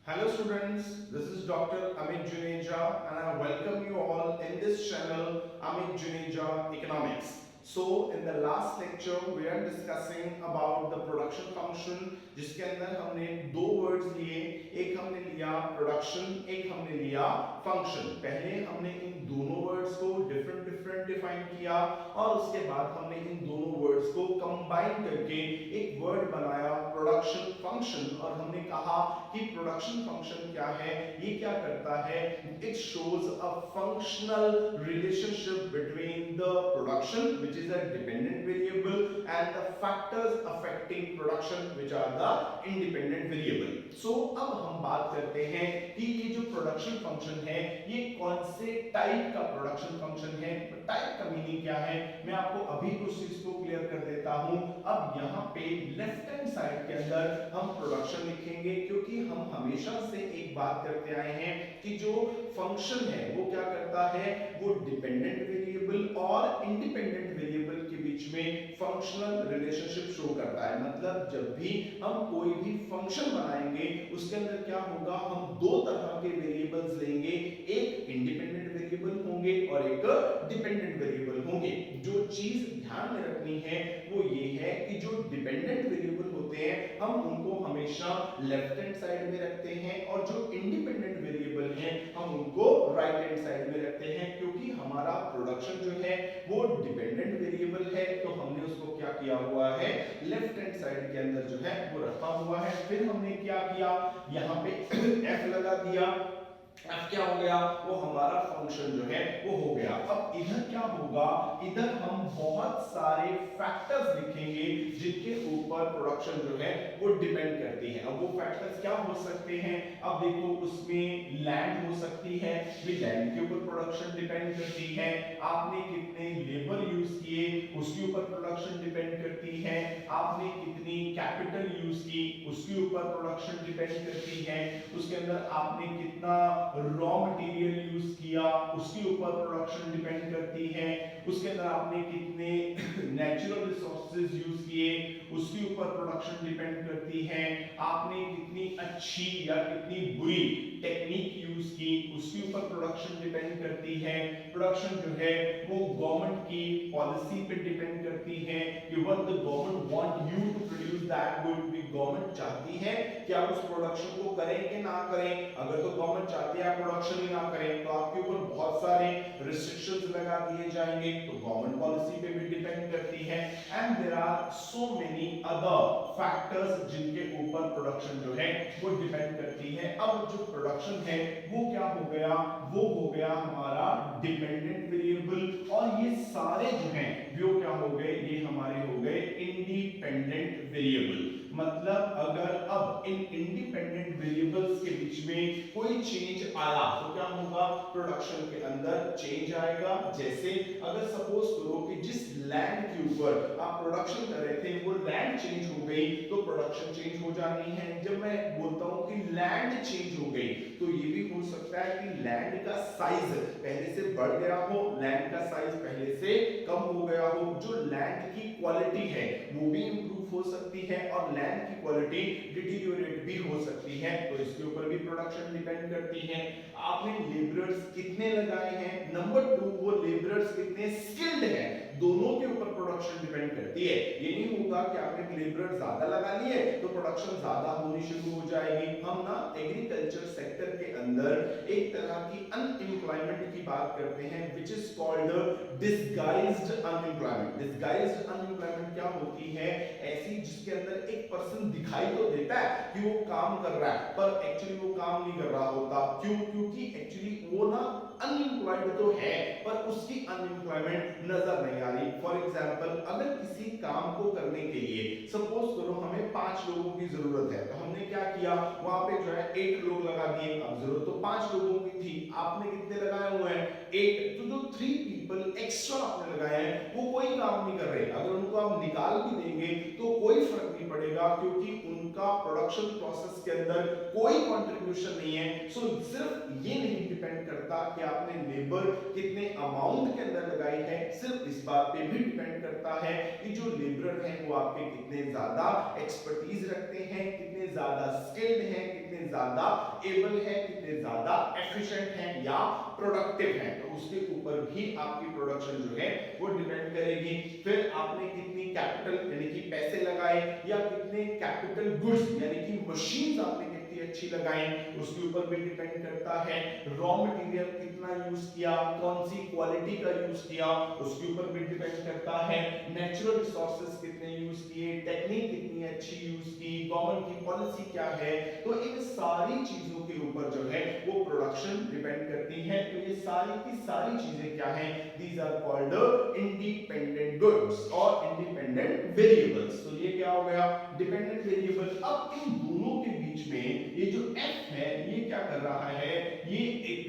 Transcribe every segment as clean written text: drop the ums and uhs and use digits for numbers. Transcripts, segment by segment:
Hello students, this is Dr. Amit Juneja and I welcome you all in this channel Amit Juneja Economics. So in the last lecture we are discussing about the production function जिसके अंदर हमने दो words लिए, एक हमने लिया production, एक हमने लिया फंक्शन। पहले हमने इन दोनों वर्ड्स को डिफरेंट डिफाइन किया और उसके बाद हमने इन दोनों वर्ड्स को कंबाइन करके एक वर्ड बनाया प्रोडक्शन फंक्शन। और हमने कहा कि प्रोडक्शन फंक्शन क्या है, ये क्या करता है, it shows a functional relationship between the production which is a dependent variable and the factors affecting production which are the independent variable. So अब हम बात करते हैं कि ये जो प्रोडक्शन फंक्शन है ये कौन से टाइप का प्रोडक्शन फंक्शन है। टाइप का मीनिंग क्या है मैं आपको अभी उस चीज को क्लियर कर देता हूं। अब यहाँ पे लेफ्ट हैंड साइड के अंदर हम प्रोडक्शन लिखेंगे क्योंकि हम हमेशा से एक बात करते आए हैं कि जो फंक्शन है वो क्या करता है, वो डिपेंडेंट वेरिएबल और इंडिपेंडेंट वेरिएबल के बीच में फंक्शनल रिलेशनशिप शो करता है। मतलब जब भी हम कोई भी फंक्शन बनाएंगे उसके अंदर क्या होगा, हम दो तरह के वेरिएबल्स लेंगे, एक इंडिपेंडेंट वेरिएबल होंगे और एक डिपेंडेंट वेरिएबल होंगे। जो चीज ध्यान में रखनी है वो ये है कि जो डिपेंडेंट वेरिएबल होते हैं हम उनको हमेशा लेफ्ट हैंड साइड में रखते हैं और जो इंडिपेंडेंट वेरिएबल हैं हम उनको राइट हैंड साइड में रखते हैं। क्योंकि हमारा प्रोडक्शन जो है वो डिपेंडेंट वेरिएबल है तो हमने उसको क्या किया हुआ है, लेफ्ट हैंड साइड के अंदर जो है वो रखा हुआ है। फिर हमने क्या किया, यहाँ पे f लगा दिया। अब क्या हो गया, वो हमारा फंक्शन जो है वो हो गया। अब इधर क्या होगा, इधर हम बहुत सारे फैक्टर्स लिखेंगे जिनके ऊपर प्रोडक्शन जो है वो डिपेंड करती है। अब वो फैक्टर्स क्या हो सकते हैं, अब देखो उसमें लैंड हो सकती है, भी लैंड के ऊपर प्रोडक्शन डिपेंड करती है। आपने कितने लेबर यूज किए उसके ऊपर प्रोडक्शन डिपेंड करती है। आपने कितनी कैपिटल यूज की उसके ऊपर प्रोडक्शन डिपेंड करती है। उसके अंदर आपने कितना रॉ मटेरियल यूज किया उसके ऊपर प्रोडक्शन डिपेंड करती है। उसके अंदर आपने कितने नेचुरल रिसोर्सेज यूज किए उसके ऊपर प्रोडक्शन डिपेंड करती है। आपने कितनी अच्छी या कितनी बुरी टेक्निक यूज की उसके ऊपर प्रोडक्शन डिपेंड करती है। प्रोडक्शन जो है वो गवर्नमेंट की पॉलिसी पे डिपेंड करती है कि what the government want you to produce that good. Government चाहती है कि आप उस प्रोडक्शन को करें कि ना करें। अगर तो गवर्नमेंट चाहती है आप प्रोडक्शन ही ना करें तो आपके ऊपर बहुत सारे रिस्ट्रिक्शंस लगा दिए जाएंगे, तो गवर्नमेंट पॉलिसी पे भी डिपेंड करती है। And there are so many other factors जिनके ऊपर प्रोडक्शन जो है वो डिपेंड करती है। अब जो प्रोडक्शन है वो क्या हो गया, वो हो गया हमारा डिपेंडेंट वेरिएबल और ये सारे जो हैं वो क्या हो गए, ये हमारे हो गए इंडिपेंडेंट वेरिएबल। मतलब अगर अब इन इंडिपेंडेंट वेरिएबल्स के बीच में कोई चेंज आया तो क्या होगा, प्रोडक्शन के अंदर चेंज आएगा। जैसे अगर सपोज करो कि जिस लैंड के ऊपर आप प्रोडक्शन कर रहे थे वो लैंड चेंज हो गई तो प्रोडक्शन चेंज हो जानी है। जब मैं बोलता हूं कि लैंड चेंज हो गई तो ये भी हो सकता है कि लैंड का साइज पहले से बढ़ गया हो, लैंड का साइज पहले से कम हो गया हो। जो लैंड की क्वालिटी है वो भी इंप्रूव हो सकती है और लैंड की क्वालिटी डिटीरियोरेट भी हो सकती है, तो इसके ऊपर भी प्रोडक्शन डिपेंड करती है। आपने लेबरर्स कितने लगाए हैं, नंबर 2 वो लेबरर्स कितने स्किल्ड हैं, दोनों के ऊपर प्रोडक्शन डिपेंड करती है। ये नहीं होगा कि आपने लेबरर ज्यादा लगा लिए तो प्रोडक्शन ज्यादा होनी शुरू हो जाएगी। हम ना एग्रीकल्चर सेक्टर के अंदर एक तरह की अनएम्प्लॉयमेंट की बात करते हैं which is called disguised unemployment. Disguised unemployment क्या होती है, ऐसी जिसके अंदर एक पर्सन दिखाई तो देता है कि वो काम कर रहा है पर एक्चुअली वो काम नहीं कर रहा होता। क्यों, क्योंकि एक्चुअली वो ना अनएम्प्लॉयड तो है पर उसकी अनएम्प्लॉयमेंट नजर नहीं आ रही। फॉर एग्जांपल अगर किसी काम को करने के लिए सपोज करो हमें 5 लोगों की जरूरत है तो हमने क्या किया, वहां पे जो है 8 लोग लगा दिए। अब जरूरत तो 5 लोगों की थी, आपने कितने लगाए हुए हैं 8, तो जो 3 पीपल एक्स्ट्रा आपने लगाए हैं वो कोई काम नहीं कर रहे। अगर उनको आप निकाल भी देंगे तो कोई फर्क नहीं पड़ेगा क्योंकि उनका प्रोडक्शन प्रोसेस के अंदर कोई कंट्रीब्यूशन नहीं है। सो सिर्फ ये नहीं डिपेंड करता कि आपने लेबर कितने अमाउंट के अंदर लगाई है, सिर्फ इस बात पे भी डिपेंड करता है कि जो लेबरर हैं वो आपके कितने ज्यादा एक्सपर्टीज रखते हैं, कितने ज्यादा स्किल्ड हैं, कितने ज्यादा एबल हैं, कितने ज्यादा एफिशिएंट हैं या प्रोडक्टिव हैं। तो उसके ऊपर भी आपकी प्रोडक्शन जो है वो डिपेंड करेगी। फिर आपने कितनी कैपिटल यानी कि पैसे लगाए या कितने कैपिटल गुड्स यानी कि मशीन्स आपने कितनी अच्छी लगाई, उसके ऊपर भी डिपेंड करता है। रॉ मटेरियल कितना यूज किया, कौन सी क्वालिटी का यूज किया, उसके ऊपर भी डिपेंड करता है। नेचुरल रिसोर्सेज कितने यूज किए, टेक्निक कितनी अच्छी यूज की, गवर्नमेंट की पॉलिसी क्या है, तो इन सारी चीजों के ऊपर जो है वो प्रोडक्शन डिपेंड करती है। तो ये सारी की सारी चीजें क्या हैं, these are called independent goods और इंडिपेंडेंट वेरिएबल्स। तो ये क्या हो गया, डिपेंडेंट वेरिएबल। अब इन दोनों के बीच में ये जो F है ये क्या कर रहा है, ये एक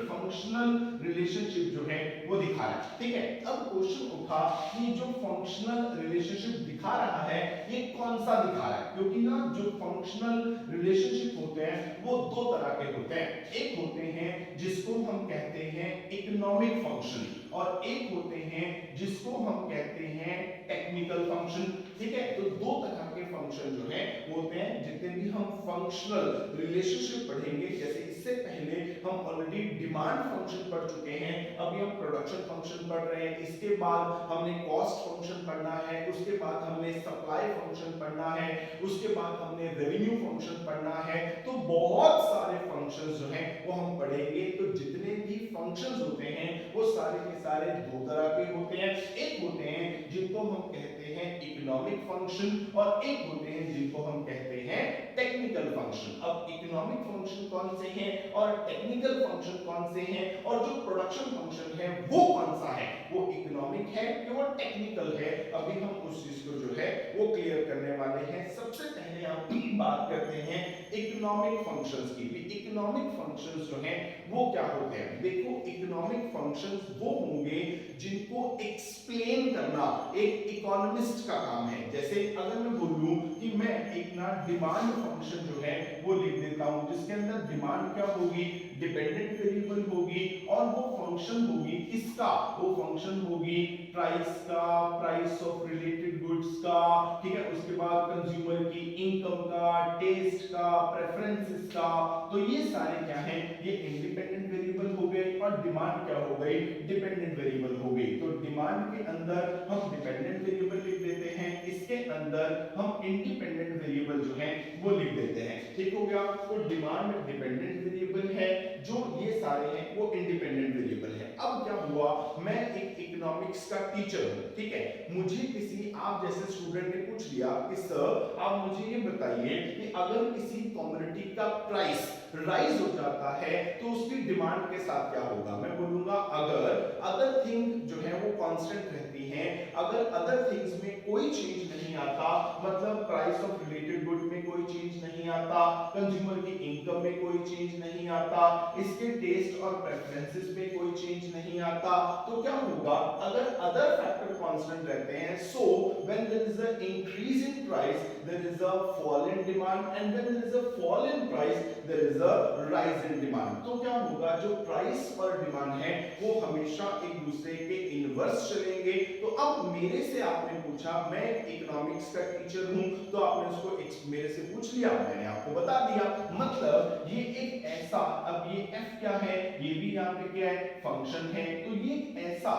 फंक्शनल रिलेशनशिप जो है वो दिखा रहा है। ठीक है, अब क्वेश्चन उठा कि जो फंक्शनल रिलेशनशिप दिखा रहा है ये कौन सा दिखा रहा है, क्योंकि ना जो फंक्शनल रिलेशनशिप होते हैं वो दो तरह के होते हैं। एक होते हैं जिसको हम कहते हैं इकोनॉमिक फंक्शन और एक होते हैं जिसको हम कहते हैं टेक्निकल फंक्शन। ठीक है, तो दो तरह के फंक्शन जो है वो होते हैं। जितने भी हम फंक्शनल रिलेशनशिप पढ़ेंगे, जैसे इससे पहले हम ऑलरेडी डिमांड फंक्शन पढ़ चुके हैं, अभी हम प्रोडक्शन फंक्शन पढ़ रहे हैं, इसके बाद हमने कॉस्ट फंक्शन पढ़ना है, उसके बाद हमने सप्लाई फंक्शन पढ़ना है, उसके बाद हमने रेवेन्यू फंक्शन पढ़ना है। तो बहुत सारे फंक्शंस जो हैं वो हम पढ़ेंगे। तो जितने भी फंक्शंस होते हैं वो सारे के सारे दो तरह के होते हैं। एक होते हैं जिनको हम कहते हैं इकोनॉमिक फंक्शन और एक होते हैं जिनको हम कहते हैं टेक्निकल फंक्शन। अब इकोनॉमिक फंक्शन कौन से हैं और टेक्निकल फंक्शन कौन से हैं और जो प्रोडक्शन फंक्शन है वो कौन सा है, वो इकोनॉमिक है कि वो टेक्निकल है, अभी हम उस चीज को जो है वो क्लियर करने वाले हैं। सबसे पहले हम बात करते हैं इकोनॉमिक फंक्शंस की। इकोनॉमिक फंक्शंस जो हैं वो क्या होते हैं, देखो इकोनॉमिक फंक्शंस वो होंगे जिनको एक्सप्लेन करना एक इकोनॉमिस्ट का काम है। जैसे अगर मैं बोलूं कि मैं एक ना डिमांड फंक्शन जो है वो लिख देता हूं, जिसके अंदर डिमांड क्या होगी, डिपेंडेंट वेरिएबल होगी और वो फंक्शन होगी किसका, वो फंक्शन होगी प्राइस का, प्राइस ऑफ रिलेटेड गुड्स का, ठीक है, उसके बाद कंज्यूमर की इनकम का, टेस्ट का, प्रेफरेंसेस का। तो ये सारे क्या हैं, ये इंडिपेंडेंट वेरिएबल हो गए और डिमांड क्या हो गई, डिपेंडेंट वेरिएबल हो गई। तो डिमांड के अंदर हम डिपेंडेंट वेरिएबल लिख देते हैं, इसके अंदर हम इंडिपेंडेंट वेरिएबल जो है वो लिख देते हैं। ठीक हो गया, तो डिमांड डिपेंडेंट वेरिएबल है, जो ये सारे हैं वो इंडिपेंडेंट वेरिएबल है। अब क्या हुआ, मैं एक इकोनॉमिक्स का टीचर हूं, ठीक है, मुझे किसी आप जैसे स्टूडेंट ने पूछ लिया कि सर आप मुझे ये बताइए कि अगर किसी कमोडिटी का प्राइस राइज हो जाता है तो उसकी डिमांड के साथ क्या होगा। मैं बोलूंगा अगर अदर थिंग जो है वो कांस्टेंट रहती हैं, अगर अदर थिंग्स में कोई चेंज नहीं आता, मतलब प्राइस ऑफ रिलेटेड गुड में कोई चेंज नहीं आता, कंज्यूमर की इनकम में कोई चेंज नहीं आता, इसके टेस्ट और प्रेफरेंसेस में कोई चेंज नहीं आता, तो क्या होगा, अगर अदर फैक्टर कांस्टेंट रहते हैं, so when there is a increase in price there is a fall in demand and when there is a fall in price there is a rise in demand. तो क्या होगा, जो price और demand है वो हमेशा एक दूसरे के इनवर्स चलेंगे। तो अब मेरे से आपने पूछा, मैं इकोनॉमिक्स का टीचर हूं, तो आपने उसको मेरे से पूछ लिया, मैंने आपको बता दिया, मतलब ये एक ऐसा, अब ये f क्या है, ये भी यहाँ पे क्या है, फंक्शन है। तो ये ऐसा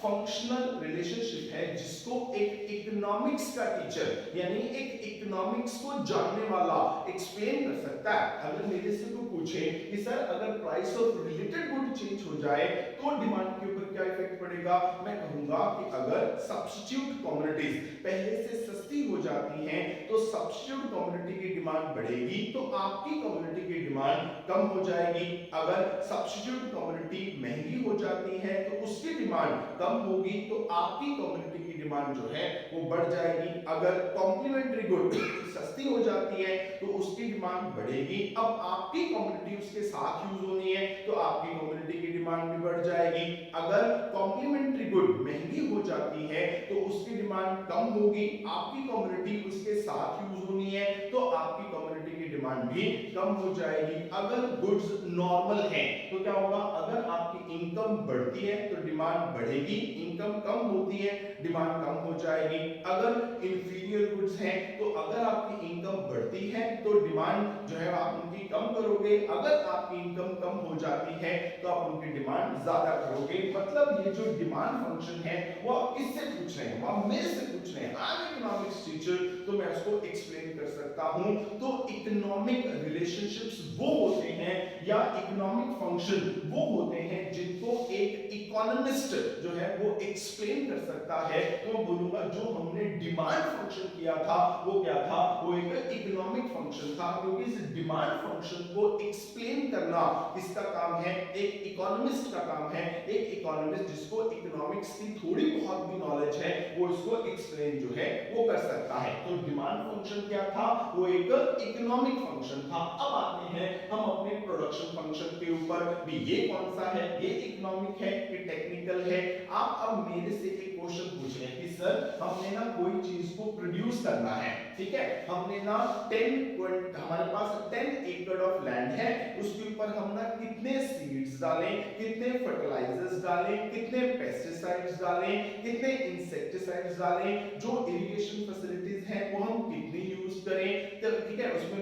फंक्शनल रिलेशनशिप है जिसको एक इकोनॉमिक्स का टीचर यानी एक इकोनॉमिक्स को जानने वाला एक्सप्लेन कर सकता है। अगर मेरे से कोई पूछे कि सर अगर price of related good change हो जाए तो डिमांड के ऊपर क्या इफेक्ट पड़ेगा, मैं कहूंगा कि अगर सब्स्टिट्यूट कमोडिटीज पहले से सस्ती हो जाती हैं तो सब्स्टिट्यूट कमोडिटी की डिमांड बढ़ेगी तो आपकी कमोडिटी की डिमांड कम हो जाएगी। अगर सब्स्टिट्यूट कमोडिटी महंगी हो जाती है तो उसकी डिमांड कम होगी तो आपकी कमोडिटी की डिमांड जो है वो बढ़ जाएगी। अगर कॉम्प्लीमेंट्री गुड सस्ती हो जाती है तो उसकी डिमांड बढ़ेगी। अब आपकी कमोडिटी उसके साथ यूज होनी है तो आपकी कमोडिटी की डिमांड भी बढ़ जाएगी। अगर कॉम्प्लीमेंट्री गुड महंगी हो जाती है तो उसकी डिमांड कम होगी, आपकी कमोडिटी उसके साथ यूज होनी है तो आपकी कमोडिटी की डिमांड भी कम हो जाएगी। अगर गुड्स नॉर्मल हैं तो क्या होगा, अगर आपकी इनकम बढ़ती है तो डिमांड बढ़ेगी, इनकम कम होती है डिमांड कम हो जाएगी। अगर इंफीरियर गुड्स हैं तो अगर आपकी इनकम बढ़ती है तो डिमांड जो है आप उनकी कम करोगे, अगर आपकी इनकम कम हो जाती है तो आप उनकी डिमांड ज्यादा करोगे। मतलब ये जो डिमांड फंक्शन है वो आप किससे पूछ रहे हैं, वो आप मेरे से पूछ रहे हैं। आई एम इकोनॉमिक्स टीचर तो मैं उसको एक्सप्लेन कर सकता हूं। तो इकोनॉमिक रिलेशनशिप्स वो होते हैं या इकोनॉमिक फंक्शन वो होते हैं जिनको एक इकोनॉमिस्ट जो है वो एक्सप्लेन कर सकता है। तो मैं बोलूंगा जो हमने डिमांड फंक्शन किया था वो क्या था, वो एक इकोनॉमिक फंक्शन था, क्योंकि इस डिमांड फंक्शन को एक्सप्लेन करना किसका काम है, एक इकोनॉमिस्ट का काम है। एक इकोनॉमिस्ट जिसको इकोनॉमिक्स की थोड़ी बहुत भी नॉलेज है वो इसको एक्सप्लेन जो है वो कर सकता है। तो डिमांड फंक्शन क्या था, वो एक इकोनॉमिक फंक्शन था। अब आते हैं हम अपने प्रोडक्शन फंक्शन के ऊपर भी। ये कौन सा है, ये इकोनॉमिक है, ये टेक्निकल है। आप अब मेरे से एक क्वेश्चन पूछ रहे हैं कि सर हमने ना कोई चीज को प्रोड्यूस करना है, ठीक है, हमने ना हमारे पास 10 एकड़ ऑफ लैंड है, उसके ऊपर हम ना कितने सीड्स डालें, कितने फर्टिलाइजर्स डालें, कितने पेस्टिसाइड्स डालें, कितने इंसेक्टिसाइड्स डालें, जो इरिगेशन फैसिलिटीज हैं वो हम कितनी यूज करें, तो ठीक है, उसमें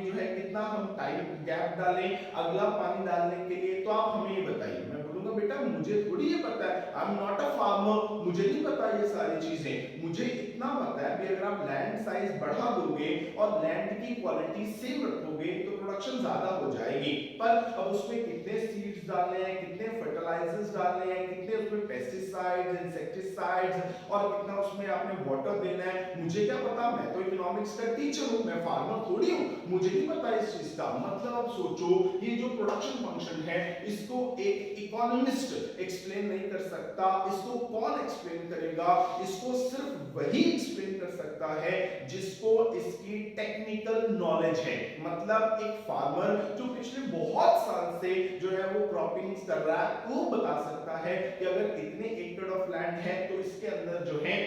जो है कितना हम टाइम गैप डालें अगला पानी डालने के लिए। तो आप हमें ये बताइए। मैं बोलूंगा बेटा मुझे थोड़ी ये पता है, I am not a farmer, मुझे नहीं पता ये सारी चीजें। मुझे इतना पता है कि अगर आप लैंड साइज बढ़ा दोगे और लैंड की क्वालिटी सेम रखोगे तो प्रोडक्शन ज्यादा हो जाएगी। पर अब उसमें कितने सीड्स डालने हैं, कितने फर्टिलाइजर्स डालने हैं, कितने उसमें पेस्टिसाइड्स, इंसेक्टिसाइड्स और कितना उसमें आपने वाटर देना है, मुझे क्या पता। मैं तो इकोनॉमिक्स का टीचर हूं, मैं फार्मर थोड़ी हूं, मुझे नहीं पता इस चीज का। मतलब अब सोचो ये जो प्रोडक्शन फंक्शन है इसको एक इकोनॉमिस्ट एक्सप्लेन नहीं कर सकता। इसको कौन एक्सप्लेन करेगा, इसको सिर्फ वही एक्सप्लेन कर सकता है जिसको इसकी टेक्निकल नॉलेज है। मतलब एक फार्मर जो पिछले बहुत साल से जो है वो क्रॉपिंग्स कर रहा है वो बता सकता है कि अगर इतने एकड़ ऑफ लैंड है तो इसके अंदर जो है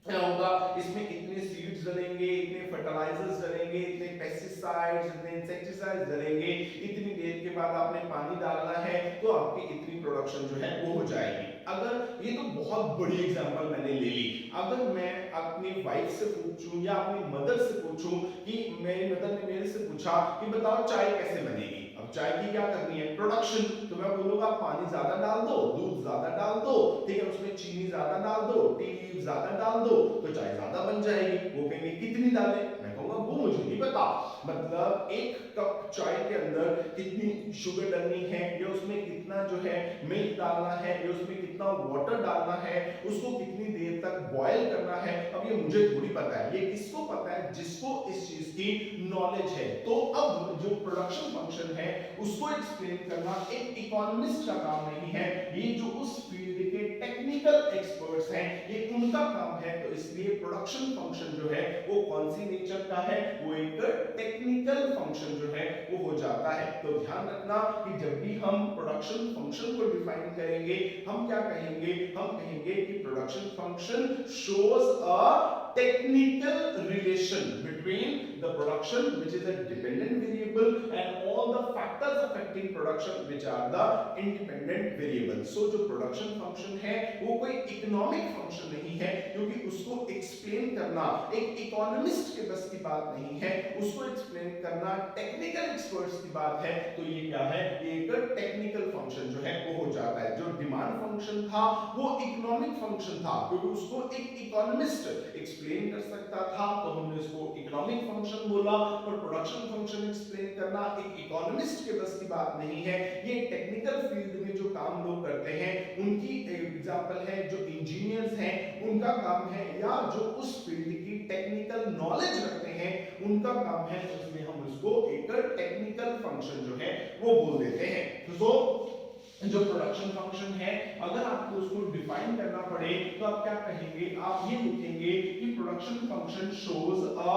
क्या होगा, इसमें इतने सीड्स डलेंगे, इतने फर्टिलाइजर्स डलेंगे, इतने पेस्टिसाइड्स, इतने इंसेक्टिसाइड्स डलेंगे, इतनी देर के बाद आपने पानी डालना है तो आपकी इतनी प्रोडक्शन जो है वो हो जाएगी। अगर ये तो बहुत बड़ी एग्जांपल मैंने ले ली, अगर मैं अपनी वाइफ से पूछूं या अपनी मदर से पूछूं कि मेरी मदर ने मेरे से पूछा कि बताओ चाय कैसे बनेगी, अब चाय की क्या करनी है, प्रोडक्शन, तो मैं बोलूंगा पानी ज्यादा डाल दो, दूध ज्यादा डाल दो, ठीक है, उसमें चीनी ज्यादा डाल दो, टी लीव ज्यादा डाल दो तो चाय ज्यादा बन जाएगी। वो कहेंगे कितनी डालें, मैं कहूंगा वो मुझे नहीं पता। मतलब एक कप चाय के अंदर कितनी शुगर डालनी है या उसमें कितना जो है मिल्क डालना है या उसमें कितना वाटर डालना है, उसको कितनी देर तक बॉयल करना है, अब ये मुझे थोड़ी पता है। ये किसको पता है, जिसको इस चीज की नॉलेज है। तो अब जो प्रोडक्शन फंक्शन है उसको एक्सप्लेन करना एक इकोनॉमिस्ट का काम नहीं है, ये जो उस फील्ड के टेक्निकल एक्सपर्ट्स हैं ये उनका काम है। तो इसलिए प्रोडक्शन फंक्शन जो है वो कौन सी नेचर का है, वो एक टेक्निकल फंक्शन जो है वो हो जाता है। तो ध्यान रखना कि जब भी हम प्रोडक्शन फंक्शन को डिफाइन करेंगे हम क्या कहेंगे, हम कहेंगे कि production function shows a technical relation between the production which is a dependent variable and all the factors affecting production which are the independent variables. So जो production function है वो कोई economic function नहीं है, क्योंकि उसको explain करना एक economist के बस की बात नहीं है, उसको explain करना technical experts की बात है। तो ये क्या है, ये एक technical function जो है वो हो जाता है। जो demand function था वो economic function था, क्योंकि उसको एक economist explain कर सकता था तो हमने इसको इकोनॉमिक फंक्शन बोला। और प्रोडक्शन फंक्शन एक्सप्लेन करना एक इकोनॉमिस्ट के बस की बात नहीं है, ये टेक्निकल फील्ड में जो काम लोग करते हैं उनकी एग्जांपल है, जो इंजीनियर्स हैं उनका काम है, या जो उस फील्ड की टेक्निकल नॉलेज रखते हैं उनका काम है। इसलिए हम उसको एक टेक्निकल फंक्शन जो है वो बोल देते हैं। तो जो प्रोडक्शन फंक्शन है अगर आपको उसको डिफाइन करना पड़े तो आप क्या कहेंगे, आप ये लिखेंगे कि production function shows a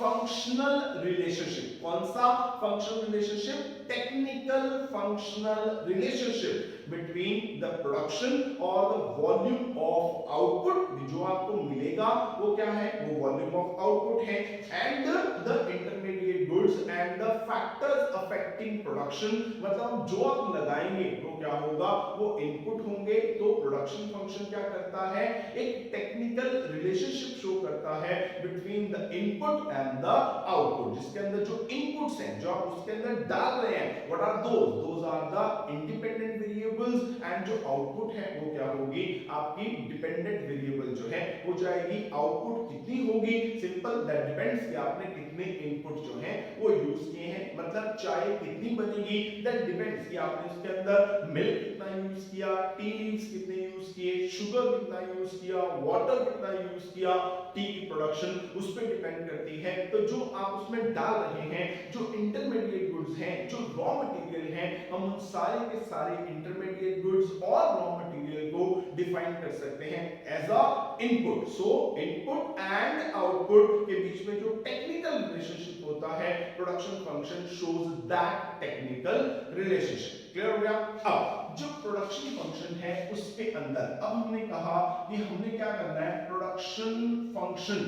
functional relationship. कौन सा functional relationship, technical functional relationship between the production or the volume of output, जो आपको मिलेगा वो क्या है, वो volume of output है, and the intermediate goods and the factors affecting production, मतलब जो आप लगाएंगे वो क्या होगा, वो इनपुट होंगे। तो प्रोडक्शन फंक्शन क्या करता है, एक टेक्निकल रिलेशनशिप शो करता है between the input and the output, जिसके अंदर जो इनपुट्स हैं, जो आप उसके अंदर डाल रहे हैं, what are those are the independent variables, and जो आउटपुट है वो क्या होगी, आपकी डिपेंडेंट वेरिएबल जो है वो जाएगी। आउटपुट कितनी होगी, सिंपल, दैट डिपेंड्स कि आपने कितने इनपुट जो हैं वो यूज किए हैं, मतलब चाय कितनी बनेगी, दैट डिपेंड्स कि आपने उसके अंदर मिल्क कितना यूज किया, टी लीव्स कितने यूज किए, शुगर कितना यूज किया, वाटर कितना यूज किया, टी की प्रोडक्शन उस पर डिपेंड करती है। तो जो आप उसमें डाल रहे हैं, जो इंटरमीडिएट गुड्स हैं, जो रॉ मटेरियल हैं, हम उन सारे के सारे इंटरमीडिएट गुड्स और रॉ मटेरियल को डिफाइन कर सकते हैं as a input. So input and output के बीच में जो टेक्निकल रिलेशनशिप होता है, production function shows that technical relationship. Clear हो गया? अब जो प्रोडक्शन फंक्शन है उसके अंदर अब हमने कहा कि हमने क्या करना है, प्रोडक्शन फंक्शन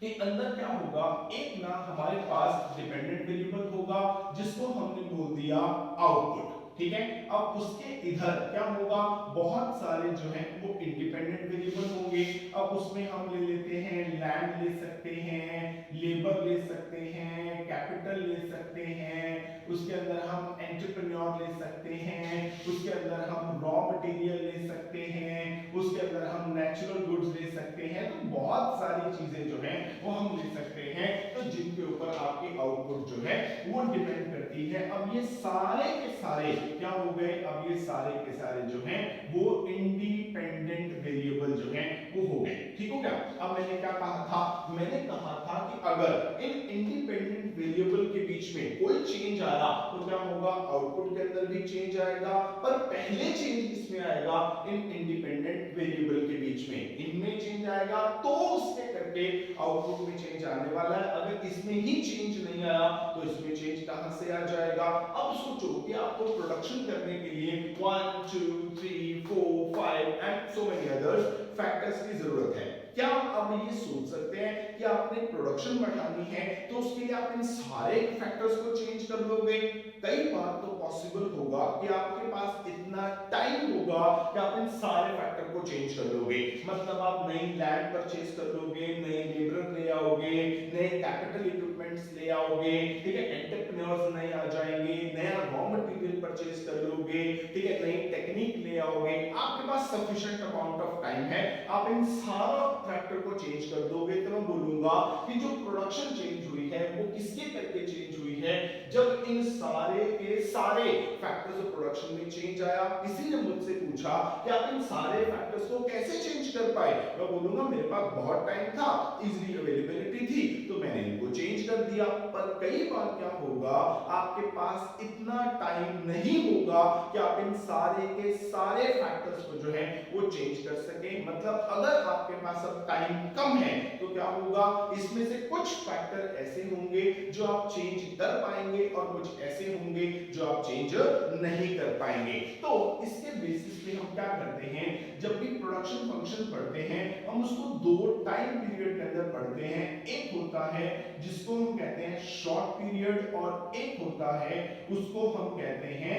के अंदर क्या होगा, एक ना हमारे पास डिपेंडेंट वेरिएबल होगा जिसको हमने बोल दिया आउटपुट, ठीक है। अब उसके इधर क्या होगा, बहुत सारे जो हैं वो इंडिपेंडेंट वेरिएबल होंगे। अब उसमें हम ले लेते हैं, लैंड ले सकते हैं, लेबर ले सकते हैं, कैपिटल ले सकते हैं, उसके अंदर हम एंटरप्रेन्योर ले सकते हैं, उसके अंदर हम रॉ मटेरियल ले सकते हैं, उसके अंदर हम नेचुरल गुड्स ले सकते हैं। तो बहुत सारी चीजें जो हैं वो हम ले सकते हैं, तो जिनके ऊपर आपकी आउटपुट जो है वो डिपेंड करती है। अब ये सारे के सारे क्या हो गए, अब ये सारे के सारे जो हैं वो इंडिपेंडेंट वेरिएबल जो हैं वो हो गए, ठीक हो गया। अब मैंने क्या कहा था, मैंने कहा था कि अगर इन इंडिपेंडेंट वेरिएबल के बीच में कोई चेंज आया तो क्या होगा, आउटपुट के अंदर भी चेंज आएगा, पर पहले चेंज किसमें आएगा, इन इंडिपेंडेंट वेरिएबल के बीच में, इनमें चेंज आएगा तो उसके करके आउटपुट में चेंज आने वाला है। अगर इसमें ही चेंज नहीं आया तो इसमें चेंज कहां से आ जाएगा। अब सोचो कि आपको प्रोडक्शन करने के लिए 1 2 3 4 5 and so many others factors की जरूरत है। क्या आप ये सोच सकते हैं कि आपने प्रोडक्शन बढ़ानी है तो उसके लिए आप इन सारे फैक्टर्स को चेंज कर लोगे? कई बार तो पॉसिबल होगा कि आपके पास इतना टाइम होगा कि आप इन सारे फैक्टर को चेंज कर लोगे, मतलब आप नई लैंड परचेज कर लोगे, नए लेबर ले आओगे, नए कैपिटल इक्विपमेंट्स ले आओगे, ठीक है, एंटरप्रेन्योर्स नए आ जाएंगे, नया रॉ मटेरियल परचेज कर लोगे, ठीक है, नई टेक्निक ले आओगे, आपके पास सफिशिएंट अमाउंट ऑफ टाइम है, आप इन सारा फैक्टर को चेंज कर दोगे। तो मैं बोलूंगा कि जो प्रोडक्शन चेंज हुई है वो किसके करके चेंज हुई है, जब इन सारे के सारे फैक्टर्स ऑफ प्रोडक्शन में चेंज आया। किसी ने मुझसे पूछा कि आप इन सारे फैक्टर्स को कैसे चेंज कर पाए, मैं बोलूंगा मेरे पास बहुत टाइम था, इजीली अवेलेबिलिटी थी, तो मैंने इनको चेंज कर दिया। पर कई बार क्या होगा, आपके पास इतना टाइम नहीं होगा कि आप इन सारे के सारे फैक्टर्स को जो है वो चेंज कर सकें। मतलब अगर आपके पास अब टाइम कम है तो क्या होगा, इसमें से कुछ फैक्टर ऐसे होंगे जो आप चेंज कर पाएंगे और कुछ ऐसे होंगे जो आप चेंज नहीं कर पाएंगे। तो इसके बेसिस पे हम क्या करते हैं, जब भी प्रोडक्शन फंक्शन पढ़ते हैं हम उसको दो टाइम पीरियड के अंदर पढ़ते हैं। एक होता है जिसको हम कहते हैं शॉर्ट पीरियड और एक होता है उसको हम कहते हैं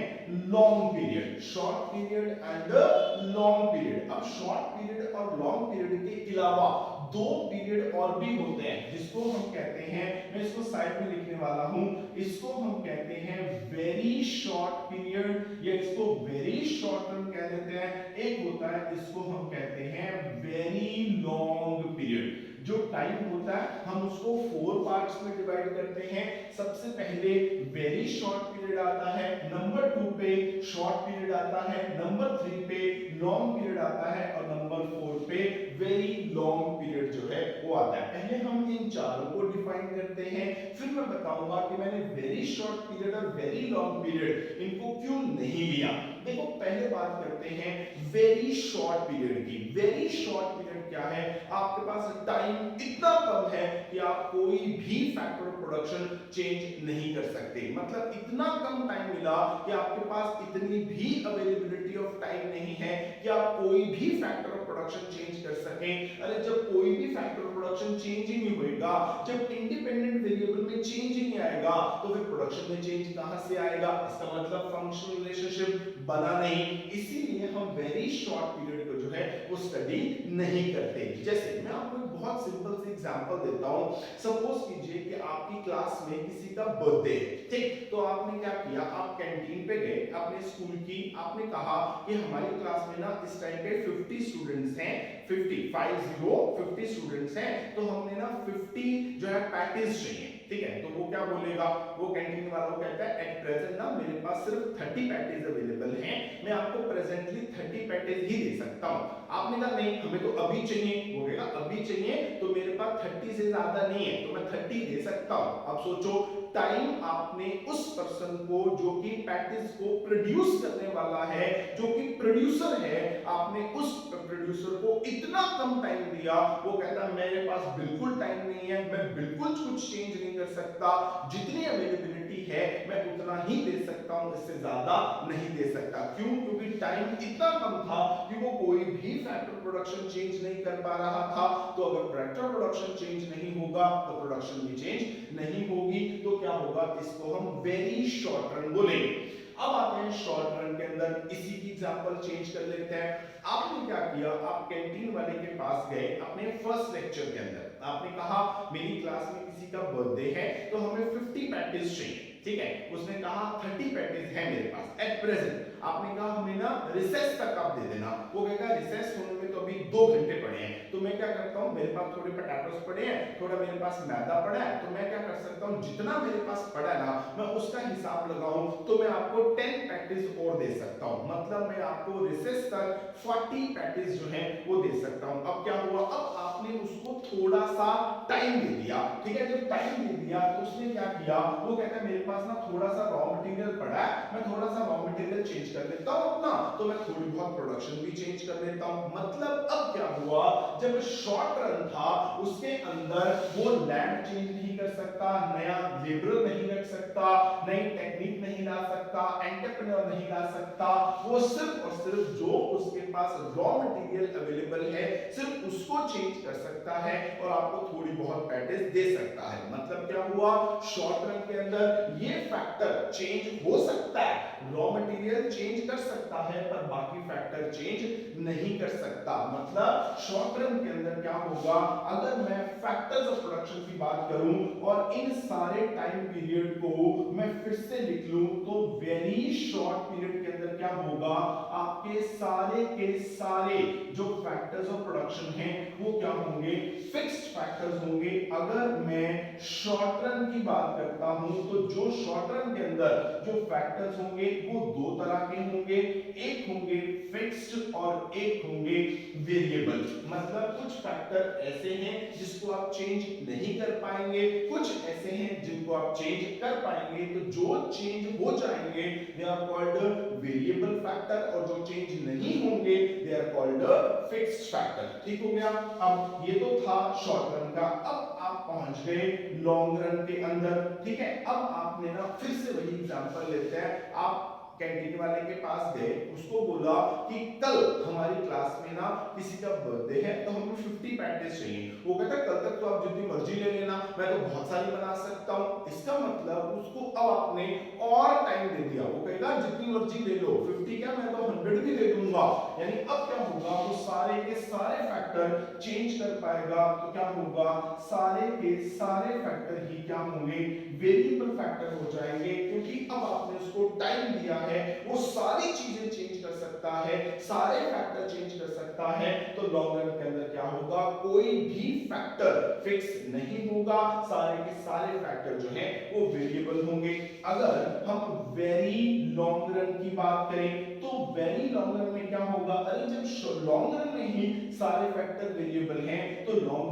long period. Short period and long period. अब शॉर्ट पीरियड और लॉन्ग पीरियड के अलावा दो पीरियड और भी होते हैं जिसको हम कहते हैं, मैं इसको साइड में लिखने वाला हूं, इसको हम कहते हैं वेरी शॉर्ट पीरियड या इसको वेरी शॉर्ट टर्म कह देते हैं। एक होता है इसको हम कहते हैं वेरी लॉन्ग पीरियड। जो टाइम होता है हम उसको 4 पार्ट्स में डिवाइड करते हैं। सबसे पहले वेरी शॉर्ट पीरियड आता है, नंबर 2 पे शॉर्ट पीरियड आता है, नंबर 3 पे लॉन्ग पीरियड आता है और नंबर 4 पे वेरी लॉन्ग पीरियड जो है वो आता है। पहले हम इन चारों को डिफाइन करते हैं, फिर मैं बताऊंगा कि मैंने वेरी शॉर्ट पीरियड और वेरी लॉन्ग पीरियड इनको क्यों नहीं लिया। देखो पहले बात करते हैं वेरी शॉर्ट पीरियड की। वेरी शॉर्ट पीरियड क्या है? आपके पास टाइम इतना कम है कि आप कोई भी फैक्टर ऑफ प्रोडक्शन चेंज नहीं कर सकते। मतलब इतना कम टाइम मिला कि आपके पास इतनी भी अवेलेबिलिटी ऑफ टाइम नहीं है कि आप कोई भी फैक्टर ऑफ प्रोडक्शन चेंज कर सकें। अरे जब कोई भी फैक्टर ऑफ प्रोडक्शन चेंज ही नहीं होगा, जब इंडिपेंडेंट वेरिएबल में चेंज ही नहीं आएगा, तो फिर प्रोडक्शन में चेंज कहां से आएगा? इसका मतलब फंक्शनल रिलेशनशिप बना नहीं। इसीलिए हम वेरी शॉर्ट पीरियड को जो है वो स्टडी नहीं करते। जैसे मैं आपको एक बहुत सिंपल सी एग्जांपल देता हूं। सपोज कीजिए कि आपकी क्लास में किसी का बर्थडे है, ठीक? तो आपने क्या किया, आप कैंटीन पे गए अपने स्कूल की, आपने कहा कि हमारी क्लास में ना इस टाइम पे 50 स्टूडेंट्स हैं, 50 स्टूडेंट्स हैं, तो हमने ना 50 जो है पैटीज चाहिए, ठीक है? तो वो क्या बोलेगा, वो कैंटीन वाला कहता है एट प्रेजेंट ना मेरे पास सिर्फ 30 पैटीज अवेलेबल हैं, मैं आपको प्रेजेंटली 30 पैटीज ही दे सकता हूं। आपने कहा नहीं हमें तो अभी चाहिए, वो कहेगा अभी चाहिए तो मेरे पास 30 से ज्यादा नहीं है, तो मैं 30 दे सकता हूं। अब सोचो टाइम आपने उस पर्सन को जो कि पैटीज को प्रोड्यूस करने वाला है, जो कि प्रोड्यूसर है, आपने उस प्रोड्यूसर को इतना कम टाइम दिया, वो कहता मेरे पास बिल्कुल टाइम नहीं है, मैं बिल्कुल कुछ चेंज नहीं कर सकता, जितनी अवेलेबिलिटी है मैं उतना ही दे सकता हूं, इससे ज्यादा नहीं दे सकता। क्यों? क्योंकि टाइम इतना कम था कि वो कोई भी फैक्टर प्रोडक्शन चेंज नहीं कर पा रहा था। तो अगर फैक्टर प्रोडक्शन चेंज नहीं होगा तो प्रोडक्शन भी चेंज नहीं होगी। तो क्या होगा, इसको हम वेरी शॉर्ट रन बोलेंगे। अब आते हैं शॉर्ट रन के अंदर, इसी की एग्जांपल चेंज कर लेते हैं। आपने क्या किया, आप कैंटीन वाले के पास गए अपने फर्स्ट लेक्चर के अंदर, आपने कहा मेरी क्लास में किसी का बर्थडे है तो हमें 50 पैटीज चाहिए, ठीक है? उसने कहा 30 पैटीज है मेरे पास एट प्रेजेंट। आपने कहा हमें ना रिसेस तक आप दे देना, वो कहेगा रिसेस होने में तो अभी 2 घंटे पड़े हैं, तो मैं क्या करता हूं, मेरे पास थोड़े पोटैटोस पड़े हैं, थोड़ा मेरे पास मैदा पड़ा है, तो मैं क्या कर सकता हूं, जितना मेरे पास पड़ा है ना मैं उसका हिसाब लगाऊं तो मैं आपको 10 पैटीज और दे सकता हूं। मतलब मैं आपको रिसेस तक 40 पैटीज जो है वो दे सकता हूं। अब क्या हुआ, अब आपने उसको थोड़ा सा टाइम दे दिया, ठीक है? जब टाइम दे दिया तो उसने क्या किया, वो कहता है मेरे पास ना थोड़ा सा रॉ मटेरियल पड़ा है, मैं थोड़ा सा रॉ मटेरियल चेंज कर लेता हूं अपना, तो मैं थोड़ी बहुत प्रोडक्शन भी चेंज कर लेता हूं। मतलब अब क्या हुआ, जब शॉर्ट रन था उसके अंदर वो लैंड चेंज नहीं कर सकता, नया लेबर नहीं रख सकता, नई टेक्निक नहीं ला सकता, एंटरप्रेन्योर नहीं ला सकता, वो सिर्फ और सिर्फ जो उसके पास रॉ मटेरियल अवेलेबल है सिर्फ उसको चेंज कर सकता है और आपको थोड़ी बहुत पैटेज दे सकता है। मतलब क्या हुआ, शॉर्ट रन के अंदर ये फैक्टर चेंज हो सकता है, रॉ मटेरियल चेंज कर सकता है पर बाकी फैक्टर चेंज नहीं कर सकता। मतलब शॉर्ट रन के अंदर क्या होगा, अगर मैं फैक्टर्स ऑफ प्रोडक्शन की बात करूं और इन सारे टाइम पीरियड को मैं फिर से लिख लूं तो वेरी शॉर्ट पीरियड के अंदर क्या होगा, आपके सारे के सारे जो फैक्टर्स ऑफ प्रोडक्शन हैं वो क्या होंगे, फिक्स्ड फैक्टर्स होंगे। अगर मैं शॉर्ट रन की बात करता हूं तो जो शॉर्ट रन के अंदर जो फैक्टर्स होंगे वो 2 तरह के होंगे, एक होंगे फिक्स्ड और एक होंगे वेरिएबल। मतलब कुछ फैक्टर ऐसे हैं जिसको आप चेंज नहीं कर पाएंगे, कुछ ऐसे हैं जिनको आप चेंज कर पाएंगे। तो जो चेंज हो जाएंगे they are called variable factor और जो चेंज नहीं होंगे they are called fixed factor. ठीक हो गया। अब ये तो था शॉर्ट रन का। अब आप पहुंच गए लॉन्ग रन के अंदर, ठीक है? अब आपने ना फिर से वही एग्जांपल लेते हैं, आप कैंटीन वाले के पास गए, उसको बोला कि कल हमारी क्लास में ना किसी का बर्थडे है तो हमें 50 पैटीज चाहिए। वो कहता कल तक तो आप जितनी मर्जी ले लेना, मैं तो बहुत सारी बना सकता हूं। इसका मतलब उसको अब आपने और टाइम दे दिया, वो कहेगा जितनी मर्जी ले लो, 50 क्या मैं तो 100 भी दे दूंगा। यानी अब क्या होगा, वो सारे के सारे फैक्टर चेंज कर पाएगा। तो क्या होगा, सारे के सारे फैक्टर ही क्या होंगे, वेरिएबल फैक्टर हो जाएंगे, क्योंकि अब आपने उसको टाइम दिया है, वो सारी चीजें चेंज कर सकता है, सारे फैक्टर चेंज कर सकता है। तो लॉन्ग रन के अंदर क्या होगा, कोई भी फैक्टर फिक्स नहीं होगा, सारे के सारे फैक्टर जो हैं वो वेरिएबल होंगे। अगर हम वेरी लॉन्ग रन की बात करें तो वेरी लॉन्ग रन में क्या होगा, अरे जब लॉन्ग रन में ही सारे फैक्टर वेरिएबल हैं तो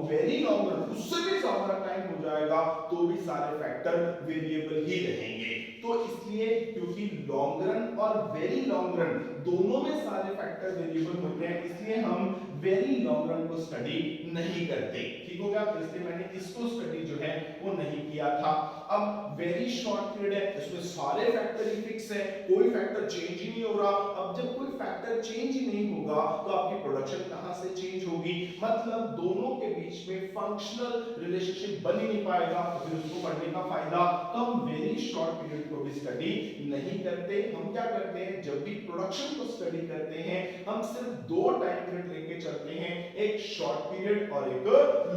वेरी लॉन्ग रन उससे भी ज्यादा टाइम हो जाएगा तो भी सारे फैक्टर वेरिएबल ही रहेंगे। तो इसलिए क्योंकि लॉन्ग रन और वेरी लॉन्ग रन दोनों में सारे फैक्टर वेरिएबल होते हैं, इसलिए हम वेरी लॉन्ग रन को स्टडी नहीं करते। ठीक हो गया, तो इसलिए मैंने इसको स्टडी जो है वो नहीं किया था। अब वेरी शॉर्ट पीरियड है, इसमें सारे फैक्टर ही फिक्स है, कोई फैक्टर चेंज ही नहीं हो रहा। अब जब कोई फैक्टर चेंज ही नहीं होगा तो आपकी प्रोडक्शन कहां से चेंज होगी, मतलब दोनों के बीच में फंक्शनल रिलेशनशिप बन ही नहीं पाएगा, तो फिर उसको पढ़ने का फायदा। तो हम वेरी शॉर्ट पीरियड को भी स्टडी नहीं करते। हम क्या करते हैं, जब भी प्रोडक्शन को स्टडी करते हैं हम सिर्फ दो टाइम पीरियड लेके चलते हैं, एक शॉर्ट पीरियड और एक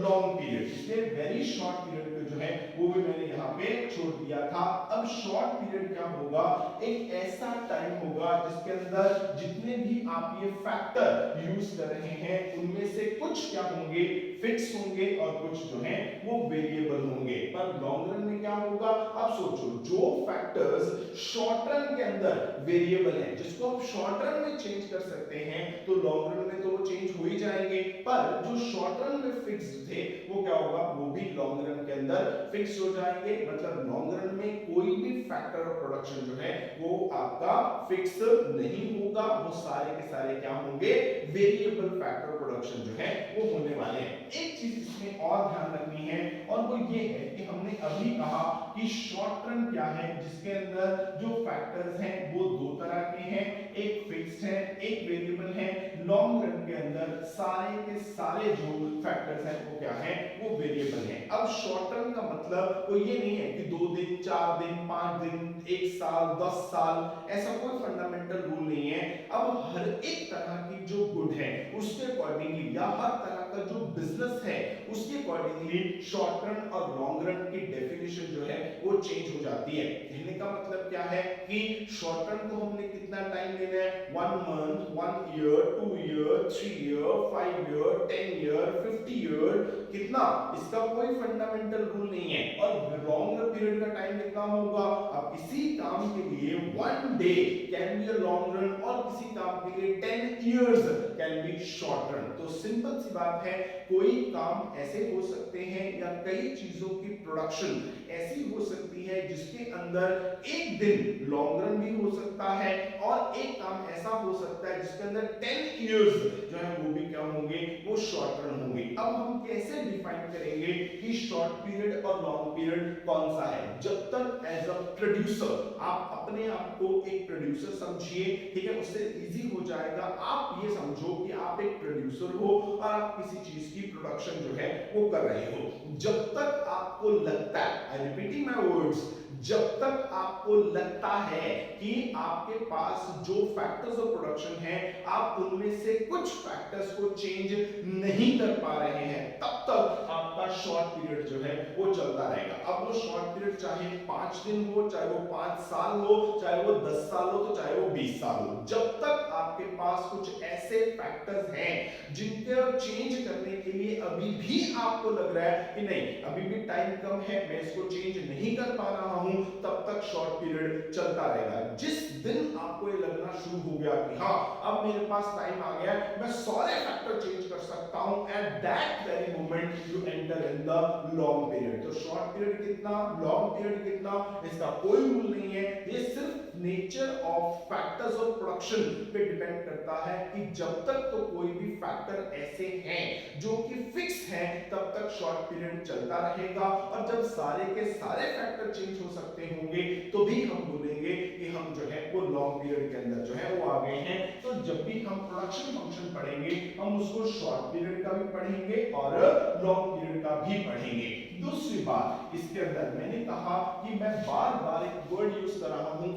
लॉन्ग पीरियड। इसलिए वेरी शॉर्ट पीरियड को जो है वो भी मैंने यहाँ पे छोड़ दिया था। अब शॉर्ट पीरियड क्या होगा, एक ऐसा टाइम होगा जिसके अंदर जितने भी आप ये फैक्टर यूज कर रहे हैं उनमें से कुछ क्या होंगे, फिक्स होंगे और कुछ जो है वो वेरिएबल होंगे। पर लॉन्ग रन में क्या होगा, आप सोचो जो फैक्टर्स शॉर्ट रन के अंदर वेरिएबल हैं, जिसको आप शॉर्ट रन में चेंज कर सकते हैं, तो लॉन्ग रन में तो वो चेंज हो ही जाएंगे, पर जो शॉर्ट रन में फिक्स्ड थे वो क्या होगा, वो भी लॉन्ग रन के अंदर फिक्स हो जाएंगे। मतलब लॉन्ग रन में कोई भी फैक्टर ऑफ प्रोडक्शन जो है वो आपका फिक्स नहीं होगा, वो सारे के सारे क्या होंगे, वेरिएबल फैक्टर प्रोडक्शन जो है वो होने वाले हैं। एक चीज इसमें और ध्यान रखनी है और वो ये है कि हमने अभी कहा कि शॉर्ट रन क्या है, जिसके अंदर जो फैक्टर्स हैं वो दो तरह के हैं, एक फिक्स्ड है एक वेरिएबल है। लॉन्ग रन के अंदर सारे के सारे जो फैक्टर्स हैं वो क्या है, वो वेरिएबल हैं। अब शॉर्ट रन का मतलब वो ये नहीं है कि 2 दिन 4 दिन 5 दिन 1 साल 10 साल, ऐसा कोई फंडामेंटल रूल नहीं है। अब हर एक तरह की जो गुड है उसके अकॉर्डिंगली या हर तरह का जो बिजनेस है उसके अकॉर्डिंगली शॉर्ट रन और लॉन्ग रन की डेफिनेशन जो है वो चेंज हो जाती है। कहने का मतलब क्या है कि शॉर्ट रन को हमने कितना टाइम लेना है, 1 month 1 year 2 year 3 year 5 year 10 year 50 year, कितना, इसका कोई फंडामेंटल रूल नहीं है। और लॉन्ग पीरियड का टाइम कितना होगा, अब किसी काम के लिए 1 day can be a long run और किसी काम के लिए 10 years can be short run. तो सिंपल सी बात है, कोई काम ऐसे हो सकते हैं या कई चीजों की प्रोडक्शन ऐसी हो सकती है जिसके अंदर एक दिन लॉन्ग रन भी हो सकता है और एक काम ऐसा हो सकता है जिसके अंदर 10 इयर्स जो है वो भी क्या होंगे, वो शॉर्ट रन होंगे। अब हम कैसे डिफाइन करेंगे कि शॉर्ट पीरियड और लॉन्ग पीरियड कौन सा है, जब तक एज अ प्रोड्यूसर आप अपने आप को एक प्रोड्यूसर समझिए, ठीक है, उससे इजी हो जाएगा। आप ये समझो कि आप एक प्रोड्यूसर हो और आप किसी चीज की प्रोडक्शन जो है वो कर रहे हो। जब तक आपको लगता है, आई रिपीटिंग माय वर्ड्स, जब तक आपको लगता है कि आपके पास जो फैक्टर्स ऑफ प्रोडक्शन है आप उनमें से कुछ फैक्टर्स को चेंज नहीं कर पा रहे हैं, तब तक आपका शॉर्ट पीरियड जो है वो चलता रहेगा। अब वो शॉर्ट पीरियड चाहे 5 दिन हो, चाहे वो 5 साल हो, चाहे वो 10 साल हो, तो चाहे वो 20 साल हो, जब तक आपके पास कुछ ऐसे फैक्टर्स हैं जिनके चेंज करने के लिए अभी भी आपको लग रहा है कि नहीं अभी भी टाइम कम है, मैं इसको चेंज नहीं कर पा रहा हूं, तब तक शॉर्ट पीरियड चलता रहेगा। जिस दिन आपको ये लगना शुरू हो गया कि हाँ अब मेरे पास टाइम आ गया, मैं सारे फैक्टर चेंज कर सकता हूं, at that very moment you enter in the long period. तो शॉर्ट पीरियड कितना, लॉन्ग पीरियड कितना, इसका कोई रूल नहीं है, ये सिर्फ nature of factors of production पे डिपेंड करता है कि जब तक तो कोई भी फैक्टर ऐसे हैं जो कि फिक्स हैं तब तक शॉर्ट पीरियड चलता रहेगा, और जब सारे के सारे फैक्टर चेंज हो सकते होंगे तो भी हम बोलेंगे कि हम जो है वो लॉन्ग पीरियड के अंदर जो है वो आ गए हैं। तो जब भी हम प्रोडक्शन फंक्शन पढ़ेंगे हम उसको शॉर्ट पीरियड का भी पढ़ेंगे और लॉन्ग पीरियड का भी पढ़ेंगे। दूसरी बात इसके अंदर मैंने कहा कि मैं बार बार एक वर्ड यूज कर रहा हूं,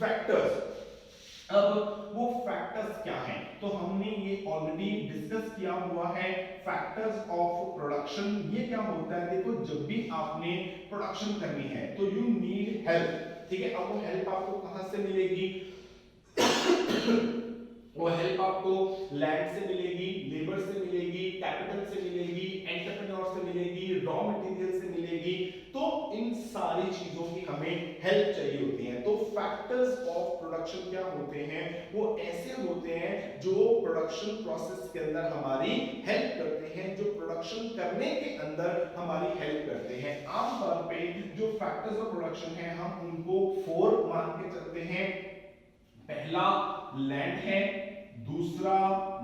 फैक्टर्स। अब वो फैक्टर्स क्या हैं, तो हमने ये ऑलरेडी डिस्कस किया हुआ है। फैक्टर्स ऑफ प्रोडक्शन ये क्या होता है, देखो जब भी आपने प्रोडक्शन करनी है तो यू नीड हेल्प, ठीक है। अब वो हेल्प आपको कहां से मिलेगी वो हेल्प आपको लैंड से मिलेगी, लेबर से मिलेगी, कैपिटल से मिलेगी, एंटरप्रेन्योर से मिलेगी, रॉ मटेरियल से मिलेगी। तो इन सारी चीजों की हमें हेल्प चाहिए होती है। तो फैक्टर्स ऑफ प्रोडक्शन प्रोडक्शन क्या होते हैं, वो ऐसे होते हैं जो प्रोडक्शन प्रोसेस के अंदर हमारी हेल्प करते हैं, जो प्रोडक्शन करने के अंदर हमारी हेल्प करते हैं। आमतौर पे जो फैक्टर्स ऑफ प्रोडक्शन है हम उनको 4 मान के चलते हैं। पहला लैंड है, दूसरा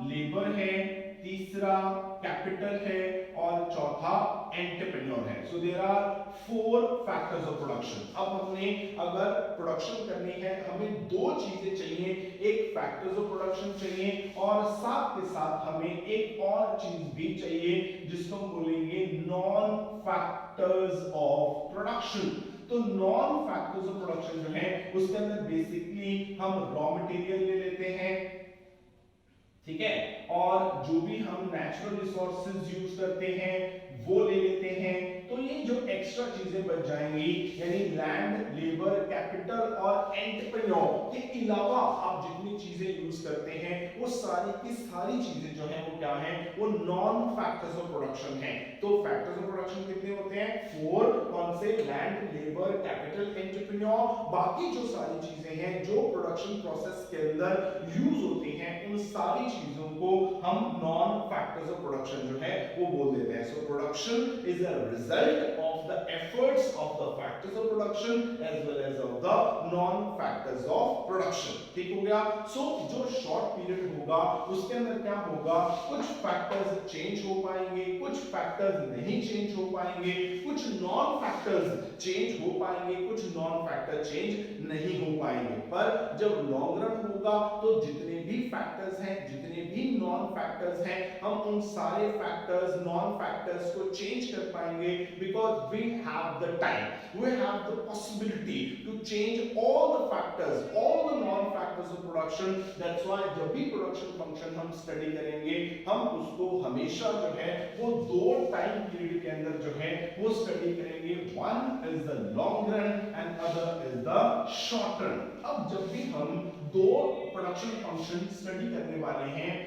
लेबर है, तीसरा कैपिटल है और चौथा एंटरप्रेन्योर है। So there are 4 factors of production. अब हमने अगर प्रोडक्शन करनी है, हमें 2 चीजें चाहिए, एक फैक्टर्स ऑफ प्रोडक्शन चाहिए और साथ के साथ हमें एक और चीज भी चाहिए जिसको हम बोलेंगे नॉन फैक्टर्स ऑफ प्रोडक्शन। तो नॉन फैक्टर्स ऑफ प्रोडक्शन जो है उसके अंदर बेसिकली हम रॉ मटेरियल ले लेते हैं, ठीक है, और जो भी हम नेचुरल रिसोर्सेज यूज करते हैं वो ले लेते हैं। तो ये जो एक्स्ट्रा चीजें बच जाएंगी यानी लैंड, लेबर, कैपिटल और एंटरप्रेन्योर के अलावा आप जितनी चीजें यूज करते हैं वो सारी की सारी चीजें जो है वो क्या है, वो नॉन फैक्टर्स ऑफ प्रोडक्शन है। तो फैक्टर्स ऑफ प्रोडक्शन कितने होते हैं, 4। कौन से, लैंड, लेबर, कैपिटल, एंटरप्रेन्योर। बाकी जो सारी चीजें हैं जो प्रोडक्शन प्रोसेस के अंदर यूज होती हैं उन सारी चीजों को हम नॉन फैक्टर्स ऑफ प्रोडक्शन जो है वो बोल देते हैं। So production is a result of the efforts of the factors of production as well as of the non factors of production. ठीक हो गया। सो जो शॉर्ट पीरियड होगा उसके अंदर क्या होगा, कुछ फैक्टर्स चेंज हो पाएंगे, कुछ फैक्टर्स नहीं चेंज हो पाएंगे, कुछ नॉन फैक्टर्स चेंज हो पाएंगे, कुछ नॉन फैक्टर चेंज नहीं हो पाएंगे। पर जब लॉन्ग रन होगा तो जितने भी फैक्टर्स हैं, जितने भी नॉन फैक्टर्स हैं, हम उन सारे फैक्टर्स, नॉन फैक्टर्स को चेंज कर पाएंगे because we have the time, we have the possibility to change all the factors, all the non factors of production. That's why जब भी प्रोडक्शन फंक्शन हम स्टडी करेंगे हम उसको हमेशा जो है वो 2 टाइम पीरियड के अंदर जो है वो स्टडी करेंगे। One is the long run and other is the short run. अब जब भी हम 2 प्रोडक्शन फंक्शन स्टडी करने वाले हैं,